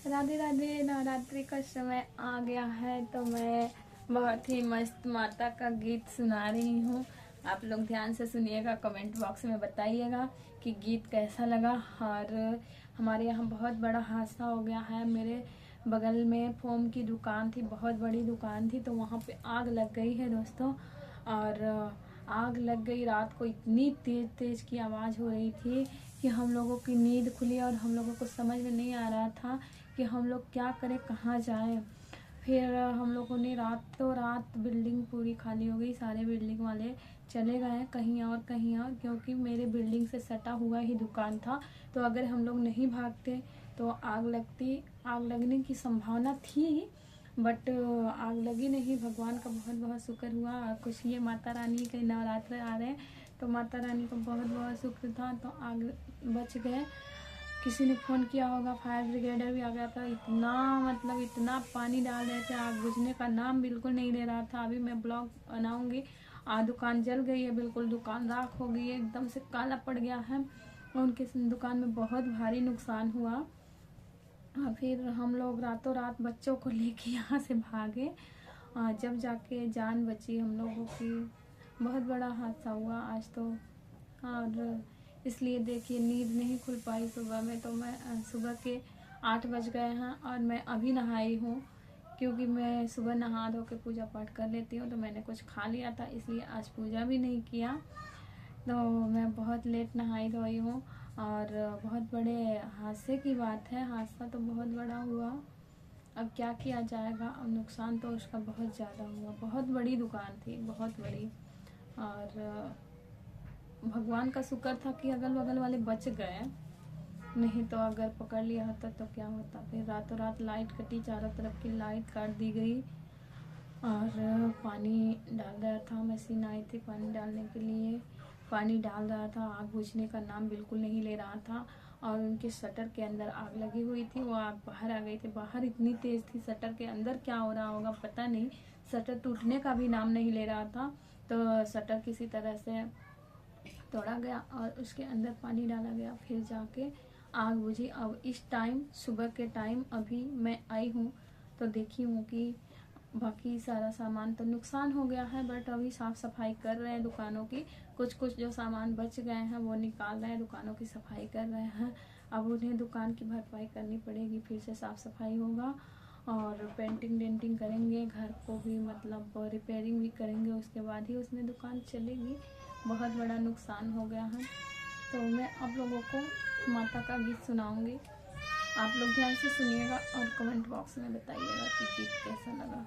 राधे राधे। नवरात्रि का समय आ गया है तो मैं बहुत ही मस्त माता का गीत सुना रही हूँ। आप लोग ध्यान से सुनिएगा, कमेंट बॉक्स में बताइएगा कि गीत कैसा लगा। और हमारे यहाँ बहुत बड़ा हादसा हो गया है। मेरे बगल में फोम की दुकान थी, बहुत बड़ी दुकान थी, तो वहाँ पे आग लग गई है दोस्तों। और आग लग गई, रात को इतनी तेज तेज की आवाज़ हो रही थी कि हम लोगों की नींद खुली और हम लोगों को समझ में नहीं आ रहा था कि हम लोग क्या करें, कहाँ जाएं। फिर हम लोगों ने रातों रात बिल्डिंग पूरी खाली हो गई, सारे बिल्डिंग वाले चले गए कहीं और कहीं और, क्योंकि मेरे बिल्डिंग से सटा हुआ ही दुकान था। तो अगर हम लोग नहीं भागते तो आग लगने की संभावना थी, बट आग लगी नहीं। भगवान का बहुत बहुत शुक्र हुआ। और कुछ ये माता रानी के नवरात्र आ रहे हैं तो माता रानी का बहुत बहुत शुक्र था, तो आग बच गए। किसी ने फ़ोन किया होगा, फायर ब्रिगेडर भी आ गया था। इतना पानी डाल रहे थे, आग बुझने का नाम बिल्कुल नहीं ले रहा था। अभी मैं ब्लॉग बनाऊंगी। दुकान जल गई है, बिल्कुल दुकान राख हो गई है, एकदम से काला पड़ गया है। और उनके दुकान में बहुत भारी नुकसान हुआ। फिर हम लोग रातों रात बच्चों को लेके यहाँ से भागे, जब जाके जान बची हम लोगों की। बहुत बड़ा हादसा हुआ आज तो। और इसलिए देखिए नींद नहीं खुल पाई सुबह में। तो मैं सुबह के 8 बज गए हैं और मैं अभी नहाई हूँ, क्योंकि मैं सुबह नहा धो के पूजा पाठ कर लेती हूँ। तो मैंने कुछ खा लिया था, इसलिए आज पूजा भी नहीं किया। तो मैं बहुत लेट नहाई धोई हूँ। और बहुत बड़े हादसे की बात है, हादसा तो बहुत बड़ा हुआ। अब क्या किया जाएगा, अब नुकसान तो उसका बहुत ज़्यादा हुआ। बहुत बड़ी दुकान थी, बहुत बड़ी। और भगवान का शुक्र था कि अगल बगल वाले बच गए, नहीं तो अगर पकड़ लिया होता तो क्या होता। फिर रातों रात लाइट कटी, चारों तरफ की लाइट काट दी गई। और पानी डाल रहा था, मशीन आई थी पानी डालने के लिए, पानी डाल रहा था। आग बुझने का नाम बिल्कुल नहीं ले रहा था। और उनके शटर के अंदर आग लगी हुई थी, वो आग बाहर आ गई थी। बाहर इतनी तेज़ थी, शटर के अंदर क्या हो रहा होगा पता नहीं। शटर टूटने का भी नाम नहीं ले रहा था। तो शटर किसी तरह से तोड़ा गया और उसके अंदर पानी डाला गया, फिर जाके आग बुझी। अब इस टाइम सुबह के टाइम अभी मैं आई हूँ तो देखी हूँ कि बाकी सारा सामान तो नुकसान हो गया है, बट अभी साफ़ सफाई कर रहे हैं दुकानों की। कुछ कुछ जो सामान बच गए हैं वो निकाल रहे हैं, दुकानों की सफाई कर रहे हैं। अब उन्हें दुकान की भरपाई करनी पड़ेगी, फिर से साफ़ सफाई होगा और पेंटिंग डेंटिंग करेंगे, घर को भी मतलब रिपेयरिंग भी करेंगे, उसके बाद ही उसमें दुकान चलेगी। बहुत बड़ा नुकसान हो गया है। तो मैं आप लोगों को माता का गीत सुनाऊंगी, आप लोग ध्यान से सुनिएगा और कमेंट बॉक्स में बताइएगा कि गीत कैसा लगा।